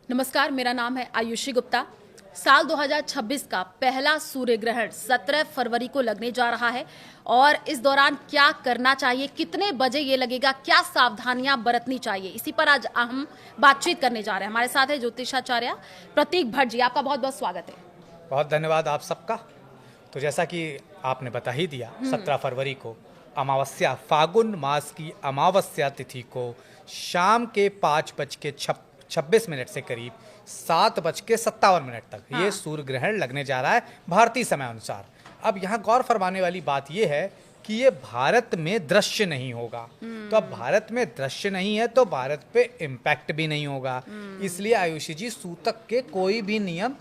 नमस्कार, मेरा नाम है आयुषी गुप्ता। साल 2026 का पहला सूर्य ग्रहण 17 फरवरी को लगने जा रहा है और इस दौरान क्या करना चाहिए, कितने बजे ये लगेगा, क्या सावधानियां बरतनी चाहिए, इसी पर आज हम बातचीत करने जा रहे हैं। हमारे साथ है ज्योतिषाचार्य प्रतीक भट्ट जी। आपका बहुत बहुत स्वागत है। बहुत धन्यवाद आप सबका। तो जैसा कि आपने बता ही दिया, 17 फरवरी को अमावस्या, फागुन मास की अमावस्या तिथि को शाम के 5:26 से करीब 7:57 तक ये सूर्य ग्रहण लगने जा रहा है भारतीय समय अनुसार। अब यहाँ गौर फरमाने वाली बात ये है कि ये भारत में दृश्य नहीं होगा। तो अब भारत में दृश्य नहीं है तो भारत पे इम्पैक्ट भी नहीं होगा। इसलिए आयुषी जी, सूतक के कोई भी नियम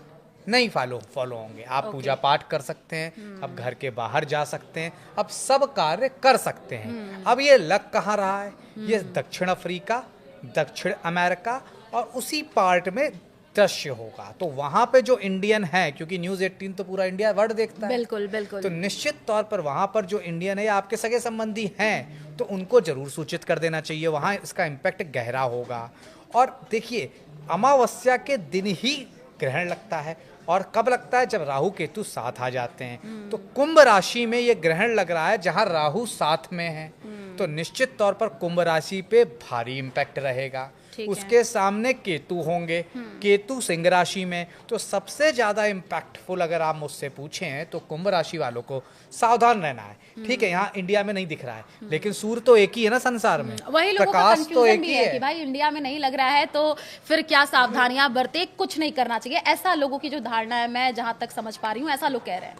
नहीं फॉलो होंगे। आप पूजा पाठ कर सकते हैं, अब घर के बाहर जा सकते हैं, अब सब कार्य कर सकते हैं। अब ये लग कहाँ रहा है? ये दक्षिण अफ्रीका, दक्षिण अमेरिका और उसी पार्ट में दृश्य होगा। तो वहां पे जो इंडियन है, क्योंकि न्यूज़ 18 तो पूरा इंडिया वर्ल्ड देखता है, बिल्कुल बिल्कुल। तो निश्चित तौर पर वहां पर जो इंडियन है या आपके सगे संबंधी हैं, तो उनको जरूर सूचित कर देना चाहिए। वहां इसका इम्पैक्ट गहरा होगा। और देखिए, अमावस्या के दिन ही ग्रहण लगता है। और कब लगता है? जब राहु केतु साथ आ जाते हैं। तो कुंभ राशि में ये ग्रहण लग रहा है जहां राहु साथ में है। तो निश्चित तौर पर कुंभ राशि पे भारी इम्पैक्ट रहेगा। उसके सामने केतु होंगे, केतु सिंह राशि में। तो सबसे ज्यादा इम्पैक्टफुल अगर आप मुझसे पूछें तो कुंभ राशि वालों को सावधान रहना है। ठीक है, यहाँ इंडिया में नहीं दिख रहा है, लेकिन सूर्य तो एक ही है ना संसार में, वही लोगों का प्रकाश तो एक भी ही है कि भाई इंडिया में नहीं लग रहा है तो फिर क्या सावधानियां बरते, कुछ नहीं करना चाहिए, ऐसा लोगों की जो धारणा है। मैं जहां तक समझ पा रही हूँ ऐसा लोग कह रहे हैं।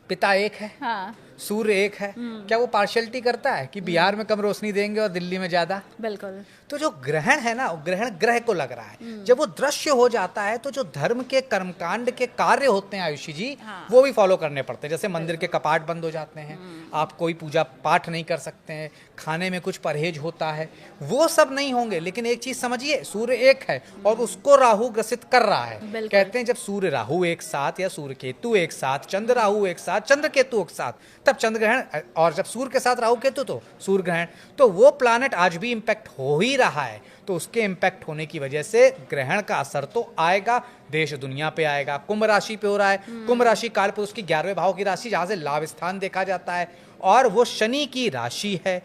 पिता एक है, हाँ, सूर्य एक है। क्या वो पार्शियलिटी करता है कि बिहार में कम रोशनी देंगे और दिल्ली में ज्यादा? बिल्कुल। तो जो ग्रहण है ना, ग्रहण ग्रह को लग रहा है। जब वो दृश्य हो जाता है तो जो धर्म के कर्मकांड के कार्य होते हैं आयुषी जी, वो भी फॉलो करने पड़ते हैं। जैसे मंदिर के कपाट बंद हो जाते हैं, आप कोई पूजा पाठ नहीं कर सकते हैं, खाने में कुछ परहेज होता है, वो सब नहीं होंगे। लेकिन एक चीज समझिए, सूर्य एक है और उसको राहु ग्रसित कर रहा है। कहते हैं जब सूर्य राहु एक साथ या सूर्य केतु एक साथ, चंद्र राहु एक साथ, चंद्र केतु एक साथ, तब चंद्र ग्रहण। और जब सूर्य के साथ राहु केतु तो सूर्य ग्रहण। तो वो प्लैनेट आज भी इंपैक्ट हो ही रहा है। तो उसके इंपैक्ट होने की वजह से ग्रहण का असर तो आएगा, देश दुनिया पे आएगा। कुंभ राशि पे हो रहा है। कुंभ राशि कालपुरुष की 11वें भाव की राशि, जहां से लाभ स्थान देखा जाता है, और वो शनि की राशि है,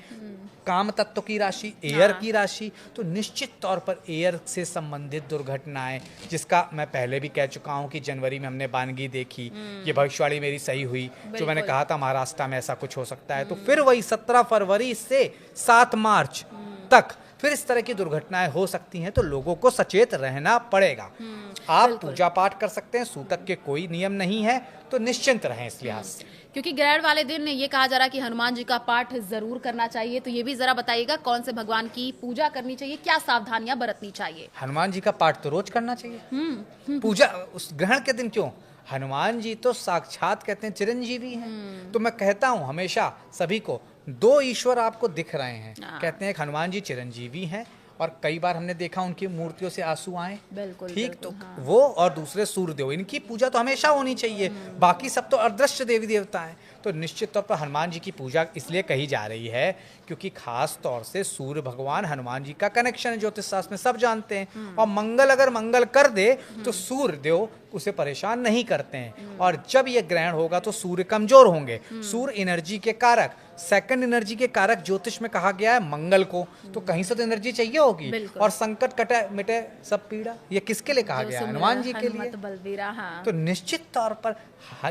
काम तत्व की राशि, एयर की राशि। तो निश्चित तौर पर एयर से संबंधित दुर्घटनाएं, जिसका मैं पहले भी कह चुका हूं कि जनवरी में हमने बानगी देखी, ये भविष्यवाणी मेरी सही हुई, जो मैंने कहा था महाराष्ट्र में ऐसा कुछ हो सकता है। तो फिर वही 17 फरवरी से 7 मार्च तक फिर इस तरह की दुर्घटनाएं हो सकती हैं। तो लोगों को सचेत रहना पड़ेगा। आप पूजा पाठ कर सकते हैं, सूतक के कोई नियम नहीं है, तो निश्चिंत रहें इस लिहाज से। क्योंकि ग्रहण वाले दिन ये कहा जा रहा है कि हनुमान जी का पाठ जरूर करना चाहिए, तो ये भी जरा बताइएगा कौन से भगवान की पूजा करनी चाहिए, क्या सावधानियां बरतनी चाहिए? हनुमान जी का पाठ तो रोज करना चाहिए। पूजा उस ग्रहण के दिन क्यों? हनुमान जी तो साक्षात कहते हैं चिरंजीवी हैं। तो मैं कहता हूं हमेशा सभी को, दो ईश्वर आपको दिख रहे हैं। कहते हैं कि हनुमान जी चिरंजीवी हैं और कई बार हमने देखा उनकी मूर्तियों से आंसू आए। बिल्कुल, ठीक, बिल्कुल, तो हाँ। वो और दूसरे सूर्यदेव, इनकी पूजा तो हमेशा होनी चाहिए। बाकी सब तो अदृश्य देवी देवता हैं। तो निश्चित तौर पर हनुमान जी की पूजा इसलिए कही जा रही है क्योंकि खास तौर से सूर्य भगवान हनुमान जी का कनेक्शन है, ज्योतिष शास्त्र में सब जानते हैं। और मंगल अगर मंगल कर दे तो सूर्य देव उसे परेशान नहीं करते हैं। और जब ये ग्रहण होगा तो सूर्य कमजोर होंगे। सूर्य एनर्जी के कारक, सेकंड एनर्जी के कारक ज्योतिष में कहा गया है मंगल को। तो कहीं से तो एनर्जी चाहिए होगी। और संकट कटे मिटे सब पीड़ा, ये किसके लिए कहा गया है? हनुमान जी के लिए। बलबीरा, हाँ। तो निश्चित तौर पर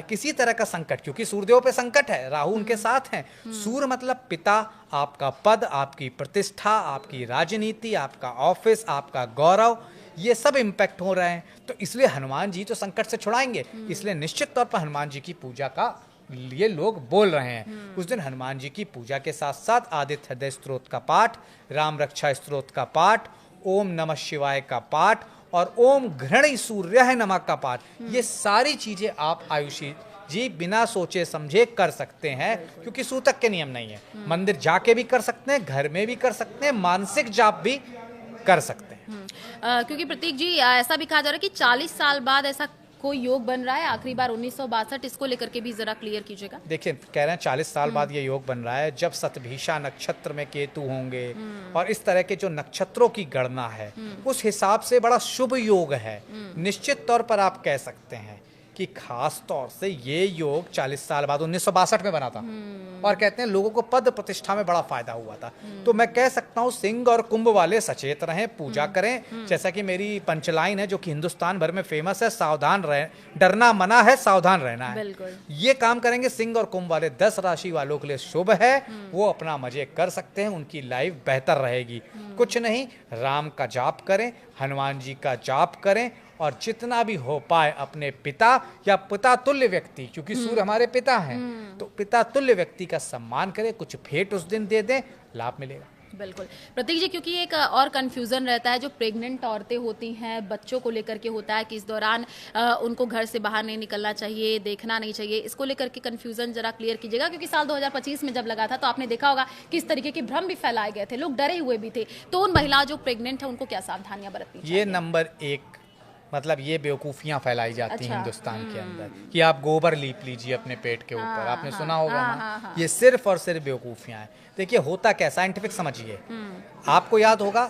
किसी तरह का संकट, क्योंकि सूर्यदेव पे संकट है, राहु उनके साथ हैं। सूर्य मतलब पिता, आपका पद, आपकी प्रतिष्ठा, आपकी राजनीति, आपका ऑफिस, आपका गौरव, ये सब इम्पैक्ट हो रहे हैं। तो इसलिए हनुमान जी तो संकट से छुड़ाएंगे। इसलिए निश्चित तौर पर हनुमान जी की पूजा का ये लोग बोल रहे हैं। उस दिन हनुमान जी की पूजा के साथ साथ आदित्य हृदय स्तोत्र का पाठ, राम रक्षा स्तोत्र का पाठ, ओम नमः शिवाय का पाठ और ओम घृणी सूर्य नमः का पाठ, ये सारी चीजें आप आयुषी जी बिना सोचे समझे कर सकते हैं। क्योंकि सूतक के नियम नहीं है। मंदिर जाके भी कर सकते हैं, घर में भी कर सकते हैं, मानसिक जाप भी कर सकते हैं। क्योंकि प्रतीक जी ऐसा भी कहा जा रहा है कि 40 साल बाद ऐसा कोई योग बन रहा है आखिरी बार 1962, इसको लेकर के भी जरा क्लियर कीजिएगा। देखिए, कह रहे हैं 40 साल बाद ये योग बन रहा है, जब शतभिषा नक्षत्र में केतु होंगे और इस तरह के जो नक्षत्रों की गणना है उस हिसाब से बड़ा शुभ योग है। निश्चित तौर पर आप कह सकते हैं कि खास तौर से ये योग 40 साल बाद 1962 में बना था और कहते हैं लोगों को पद प्रतिष्ठा में बड़ा फायदा हुआ था। तो मैं कह सकता हूँ सिंह और कुंभ वाले सचेत रहें, पूजा करें। जैसा कि मेरी पंचलाइन है जो कि हिंदुस्तान भर में फेमस है, सावधान रहें, डरना मना है, सावधान रहना है। ये काम करेंगे सिंह और कुंभ वाले 10 राशि वालों के लिए शुभ है। वो अपना मजे कर सकते हैं, उनकी लाइफ बेहतर रहेगी। कुछ नहीं, राम का जाप करें, हनुमान जी का जाप करें और जितना भी हो पाए अपने पिता या पिता तुल्य व्यक्ति, क्योंकि सूर्य हमारे पिता हैं, तो पिता तुल्य व्यक्ति का सम्मान करें, कुछ भेंट उस दिन दे दें, लाभ मिलेगा। बिल्कुल प्रतीक जी, क्योंकि एक और कंफ्यूजन रहता है जो प्रेग्नेंट औरतें होती हैं, बच्चों को लेकर के होता है कि इस दौरान उनको घर से बाहर नहीं निकलना चाहिए, देखना नहीं चाहिए, इसको लेकर के कंफ्यूजन जरा क्लियर कीजिएगा। क्योंकि साल 2025 में जब लगा था तो आपने देखा होगा कि इस तरीके के भ्रम भी फैलाए गए थे, लोग डरे हुए भी थे। तो उन महिलाओं जो प्रेग्नेंट है उनको क्या सावधानियां बरतनी चाहिए? ये नंबर 1 मतलब ये बेवकूफ़ियाँ फैलाई जाती हैं हिंदुस्तान के अंदर कि आप गोबर लीप लीजिए अपने पेट के ऊपर। आपने सुना होगा ना, ये सिर्फ और सिर्फ बेवकूफ़ियाँ हैं। देखिए होता क्या, साइंटिफिक समझिए। आपको याद होगा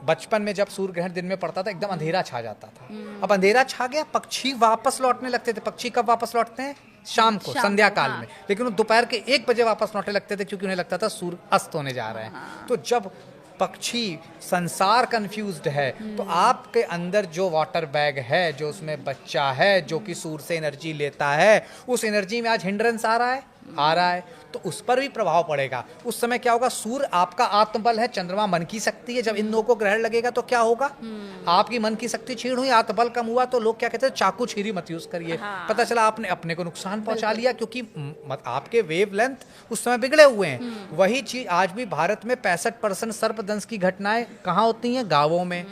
बचपन में जब सूर्य ग्रहण दिन में पड़ता था एकदम अंधेरा छा जाता था। अब अंधेरा छा गया, पक्षी वापस लौटने लगते थे। पक्षी कब वापस लौटते हैं? शाम को, संध्या काल में। लेकिन वो दोपहर के 1 बजे वापस लौटने लगते थे क्योंकि उन्हें लगता था सूर्य अस्त होने जा रहे हैं। तो जब पक्षी, संसार कंफ्यूज्ड है, तो आपके अंदर जो वाटर बैग है, जो उसमें बच्चा है, जो कि सूर्य से एनर्जी लेता है, उस एनर्जी में आज हिंड्रेंस आ रहा है, तो उस पर भी प्रभाव पड़ेगा। उस समय क्या होगा, सूर्य आपका आत्मबल है, चंद्रमा मन की शक्ति है। जब इन दोनों को ग्रहण लगेगा तो क्या होगा, आपकी मन की शक्ति छीण हुई, आत्मबल कम हुआ, तो लोग क्या कहते हैं, चाकू छुरी मत यूज करिए। पता चला आपने अपने को नुकसान पहुंचा लिया, क्योंकि आपके वेव लेंथ उस समय बिगड़े हुए हैं। वही चीज आज भी भारत में 65% सर्पदंश की घटनाएं कहाँ होती हैं? गाँवों में,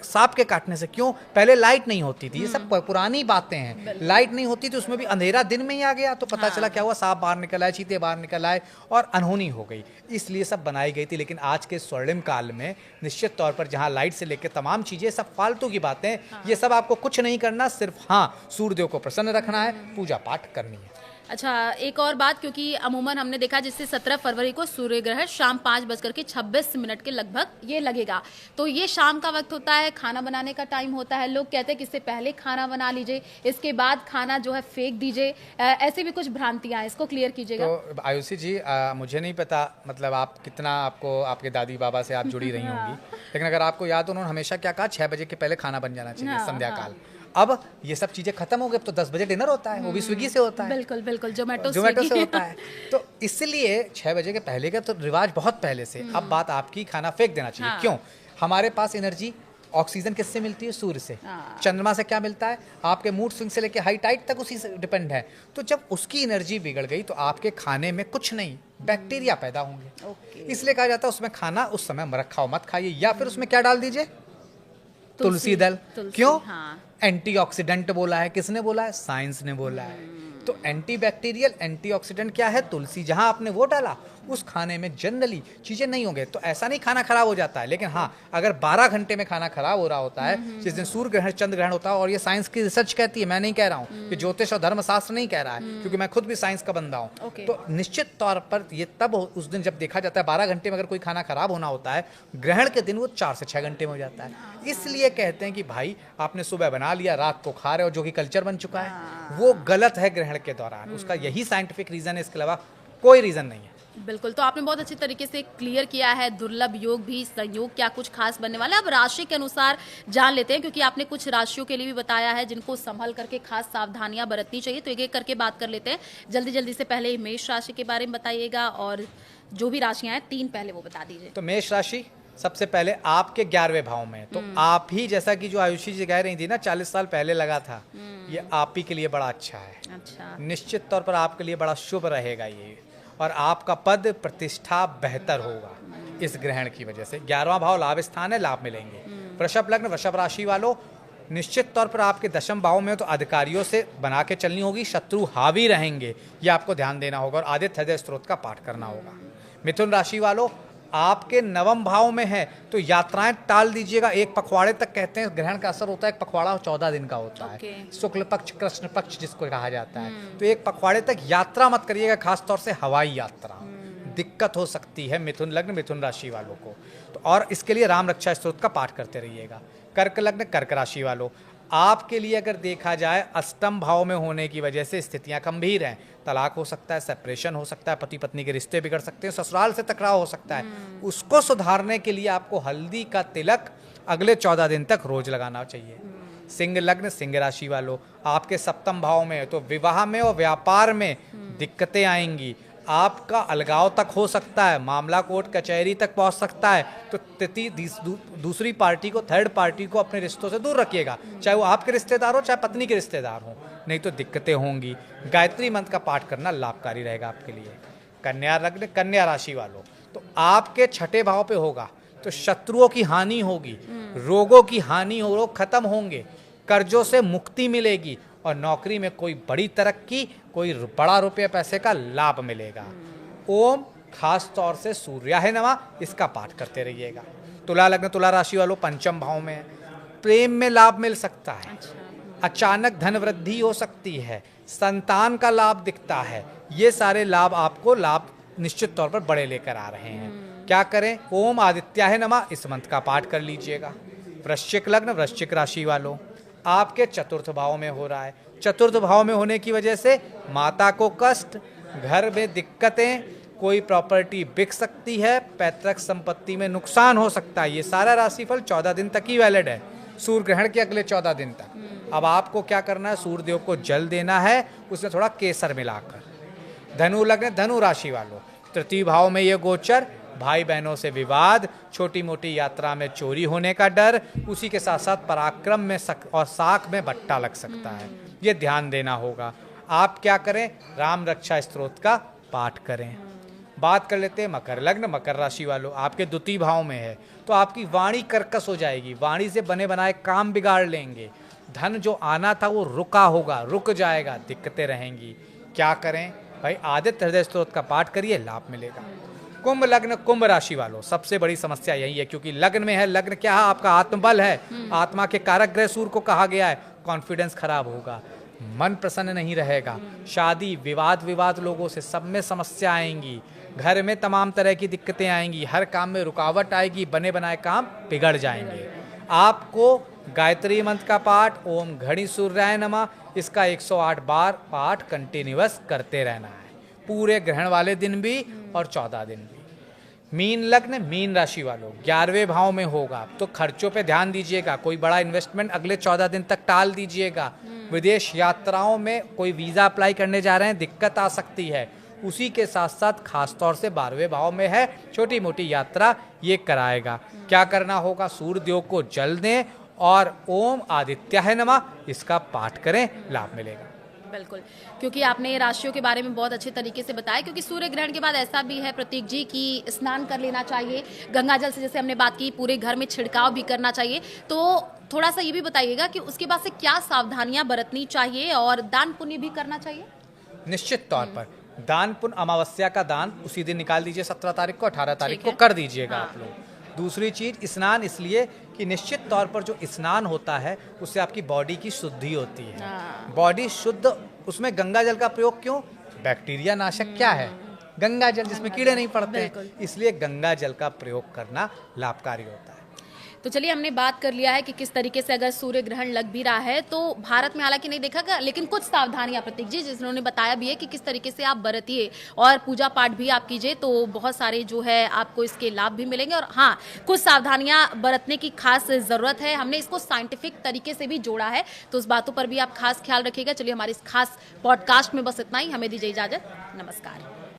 सांप के काटने से। क्यों? पहले लाइट नहीं होती थी, ये सब पुरानी बातें हैं। लाइट नहीं होती थी, उसमें भी अंधेरा दिन में ही आ गया, तो पता चला क्या हुआ, सांप बाहर निकल आए, चीते बाहर निकल आए और अनहोनी हो गई। इसलिए सब बनाई गई थी। लेकिन आज के स्वर्णिम काल में निश्चित तौर पर जहां लाइट से लेकर तमाम चीजें, सब फालतू की बातें, ये सब आपको कुछ नहीं करना, सिर्फ सूर्यदेव को प्रसन्न रखना है, पूजा पाठ करनी है। अच्छा, एक और बात, क्योंकि अमूमन हमने देखा जिससे 17 फरवरी को सूर्य ग्रहण शाम 5:26 के लगभग ये लगेगा, तो ये शाम का वक्त होता है, खाना बनाने का टाइम होता है। लोग कहते हैं कि इससे पहले खाना बना लीजिए, इसके बाद खाना जो है फेंक दीजिए। ऐसी भी कुछ भ्रांतियां हैं, इसको क्लियर कीजिएगा। तो आयुषी जी, मुझे नहीं पता मतलब आप कितना, आपको आपके दादी बाबा से आप जुड़ी रही होंगी, लेकिन अगर आपको याद हो, उन्होंने हमेशा क्या कहा, 6 बजे के पहले खाना बन जाना चाहिए, संध्या काल। अब ये सब चीजें खत्म हो गई, तो 10 बजे डिनर होता है, वो भी स्विगी से होता है। बिल्कुल बिल्कुल, जोमेटो से होता है। तो इसलिए 6 बजे के पहले का तो रिवाज बहुत पहले से। अब बात आपकी, खाना फेंक देना चाहिए। क्यों? हमारे पास एनर्जी, ऑक्सीजन किससे मिलती है? सूर्य से। चंद्रमा से क्या मिलता है? आपके मूड स्विंग से लेकर हाई टाइड तक उसी से डिपेंड है। तो जब उसकी एनर्जी बिगड़ गई तो आपके खाने में कुछ नहीं, बैक्टीरिया पैदा होंगे। इसलिए कहा जाता है उसमें खाना उस समय रखा हो मत खाइए, या फिर उसमें क्या डाल दीजिए, तुलसी दल। क्यों? एंटीऑक्सीडेंट बोला है, किसने बोला है? साइंस ने बोला है। तो एंटीबैक्टीरियल, एंटीऑक्सीडेंट क्या है? तुलसी। जहां आपने वो डाला उस खाने में जनरली चीजें नहीं होंगे, तो ऐसा नहीं खाना खराब हो जाता है। लेकिन अगर 12 घंटे में खाना खराब हो रहा होता है, जिस दिन सूर्य ग्रहण, चंद्र ग्रहण होता है, और ये साइंस की रिसर्च कहती है, मैं नहीं कह रहा हूँ, कि ज्योतिष और धर्मशास्त्र नहीं कह रहा है, क्योंकि मैं खुद भी साइंस का बंदा हूँ। तो निश्चित तौर पर ये तब उस दिन जब देखा जाता है 12 घंटे में अगर कोई खाना खराब होना होता है, ग्रहण के दिन वो 4 से 6 घंटे में हो जाता है। इसलिए कहते हैं कि भाई आपने सुबह बना लिया, रात को खा रहे हो, जो कि कल्चर बन चुका है, वो गलत है ग्रहण के दौरान। उसका यही साइंटिफिक रीजन है, इसके अलावा कोई रीजन नहीं है। बिल्कुल, तो आपने बहुत अच्छे तरीके से क्लियर किया है दुर्लभ योग भी, संयोग क्या कुछ खास बनने वाला है। अब राशि के अनुसार जान लेते हैं, क्योंकि आपने कुछ राशियों के लिए भी बताया है जिनको संभल करके खास सावधानियां बरतनी चाहिए। तो एक एक करके बात कर लेते हैं जल्दी से। पहले मेष राशि के बारे में बताइएगा, और जो भी राशियां हैं 3 पहले वो बता दीजिए। तो मेष राशि सबसे पहले आपके 11वें भाव में, तो आप ही, जैसा कि जो आयुषी जी कह रही थी ना, 40 साल पहले लगा था, ये आप ही के लिए बड़ा अच्छा है। अच्छा, निश्चित तौर पर आपके लिए बड़ा शुभ रहेगा ये, और आपका पद प्रतिष्ठा बेहतर होगा इस ग्रहण की वजह से। 11वां भाव लाभ स्थान है, लाभ मिलेंगे। वृषभ लग्न, वृषभ राशि वालों, निश्चित तौर पर आपके 10वें भाव में, तो अधिकारियों से बना के चलनी होगी, शत्रु हावी रहेंगे, ये आपको ध्यान देना होगा, और आदित्य हृदय स्त्रोत का पाठ करना होगा। मिथुन राशि वालों, आपके नवम भाव में है तो यात्राएं टाल दीजिएगा। एक पखवाड़े तक कहते हैं ग्रहण का असर होता है, एक पखवाड़ा 14 दिन का होता है, शुक्ल पक्ष कृष्ण पक्ष जिसको कहा जाता है। तो एक पखवाड़े तक यात्रा मत करिएगा, खासतौर से हवाई यात्रा। दिक्कत हो सकती है मिथुन लग्न मिथुन राशि वालों को। तो और इसके लिए राम रक्षा स्तोत्र का पाठ करते रहिएगा। कर्क लग्न कर्क राशि वालों, आपके लिए अगर देखा जाए अष्टम भाव में होने की वजह से स्थितियां गंभीर हैं। तलाक हो सकता है, सेपरेशन हो सकता है, पति पत्नी के रिश्ते बिगड़ सकते हैं, ससुराल से टकराव हो सकता है। उसको सुधारने के लिए आपको हल्दी का तिलक अगले 14 दिन तक रोज लगाना चाहिए। सिंह लग्न सिंह राशि वालों, आपके सप्तम भाव में है तो विवाह में और व्यापार में दिक्कतें आएंगी। आपका अलगाव तक हो सकता है, मामला कोर्ट कचहरी तक पहुंच सकता है। तो दूसरी पार्टी को, थर्ड पार्टी को अपने रिश्तों से दूर रखिएगा, चाहे वो आपके रिश्तेदार हो चाहे पत्नी के रिश्तेदार हो, नहीं तो दिक्कतें होंगी। गायत्री मंत्र का पाठ करना लाभकारी रहेगा आपके लिए। कन्या लग्न कन्या राशि वालों, तो आपके छठे भाव पे होगा तो शत्रुओं की हानि होगी, रोगों की हानि हो, रोग खत्म होंगे, कर्जों से मुक्ति मिलेगी और नौकरी में कोई बड़ी तरक्की, कोई बड़ा रुपये पैसे का लाभ मिलेगा। ओम खास तौर से सूर्याय नमः इसका पाठ करते रहिएगा। तुला लग्न तुला राशि वालों, पंचम भाव में प्रेम में लाभ मिल सकता है, अचानक धन वृद्धि हो सकती है, संतान का लाभ दिखता है। ये सारे लाभ आपको लाभ निश्चित तौर पर बड़े लेकर आ रहे हैं। क्या करें? ओम आदित्याय नमः इस मंत्र का पाठ कर लीजिएगा। वृश्चिक लग्न वृश्चिक राशि वालों, आपके चतुर्थ भाव में हो रहा है। चतुर्थ भाव में होने की वजह से माता को कष्ट, घर में दिक्कतें, कोई प्रॉपर्टी बिक सकती है, पैतृक संपत्ति में नुकसान हो सकता है। ये सारा राशिफल 14 दिन तक ही वैलिड है, सूर्य ग्रहण के अगले 14 दिन तक। अब आपको क्या करना है? सूर्य देव को जल देना है, उसमें थोड़ा केसर मिलाकर। धनु लग्न धनु राशि वालों, तृतीय भाव में ये गोचर, भाई बहनों से विवाद, छोटी मोटी यात्रा में चोरी होने का डर, उसी के साथ साथ पराक्रम में और साख में भट्टा लग सकता है। ये ध्यान देना होगा। आप क्या करें? राम रक्षा स्तोत्र का पाठ करें। बात कर लेते हैं मकर लग्न मकर राशि वालों, आपके द्वितीय भाव में है तो आपकी वाणी कर्कश हो जाएगी, वाणी से बने बनाए काम बिगाड़ लेंगे, धन जो आना था वो रुका होगा, रुक जाएगा, दिक्कतें रहेंगी। क्या करें भाई? आदित्य हृदय स्तोत्र का पाठ करिए, लाभ मिलेगा। कुंभ लग्न कुंभ राशि वालों, सबसे बड़ी समस्या यही है क्योंकि लग्न में है। लग्न क्या है? आपका आत्मबल है, आत्मा के कारक ग्रह सूर्य को कहा गया है। कॉन्फिडेंस खराब होगा, मन प्रसन्न नहीं रहेगा, शादी विवाद लोगों से सब में समस्या आएंगी, घर में तमाम तरह की दिक्कतें आएंगी, हर काम में रुकावट आएगी, बने बनाए काम बिगड़ जाएंगे। आपको गायत्री मंत्र का पाठ ओम घड़ी सूर्याय नमः इसका 108 बार पाठ कंटिन्यूअस करते रहना है, पूरे ग्रहण वाले दिन भी और 14 दिन भी। मीन लग्न मीन राशि वालों, 11वें भाव में होगा तो खर्चों पे ध्यान दीजिएगा, कोई बड़ा इन्वेस्टमेंट अगले 14 दिन तक टाल दीजिएगा। विदेश यात्राओं में कोई वीज़ा अप्लाई करने जा रहे हैं, दिक्कत आ सकती है। उसी के साथ साथ खासतौर से 12वें भाव में है, छोटी मोटी यात्रा ये कराएगा। क्या करना होगा? सूर्य देव को जल दें और ओम आदित्याय नमः इसका पाठ करें, लाभ मिलेगा। बिल्कुल, क्योंकि आपने राशियों के बारे में बहुत अच्छे तरीके से बताया, क्योंकि सूर्य ग्रहण के बाद ऐसा भी है प्रतीक जी कि स्नान कर लेना चाहिए, गंगा जल से जैसे हमने बात की, पूरे घर में छिड़काव भी करना चाहिए। तो थोड़ा सा ये भी बताइएगा कि उसके बाद से क्या सावधानियां बरतनी चाहिए और दान पुण्य भी करना चाहिए? निश्चित तौर पर दान पुण्य, अमावस्या का दान उसी दिन निकाल दीजिए, 17 तारीख को, 18 तारीख को कर दीजिएगा आप लोग। दूसरी चीज स्नान, इसलिए कि निश्चित तौर पर जो स्नान होता है उससे आपकी बॉडी की शुद्धि होती है, बॉडी शुद्ध। उसमें गंगा जल का प्रयोग क्यों? बैक्टीरिया नाशक क्या है? गंगा जल, जिसमें कीड़े नहीं पड़ते हैं, इसलिए गंगा जल का प्रयोग करना लाभकारी होता है। तो चलिए, हमने बात कर लिया है कि किस तरीके से अगर सूर्य ग्रहण लग भी रहा है तो भारत में हालांकि नहीं देखा गया, लेकिन कुछ सावधानियां प्रतीक जी जिन्होंने बताया भी है कि किस तरीके से आप बरतिए और पूजा पाठ भी आप कीजिए, तो बहुत सारे जो है आपको इसके लाभ भी मिलेंगे। और हाँ, कुछ सावधानियां बरतने की खास जरूरत है, हमने इसको साइंटिफिक तरीके से भी जोड़ा है, तो उस बातों पर भी आप खास ख्याल रखिएगा। चलिए, हमारे इस खास पॉडकास्ट में बस इतना ही, हमें दीजिए इजाजत, नमस्कार।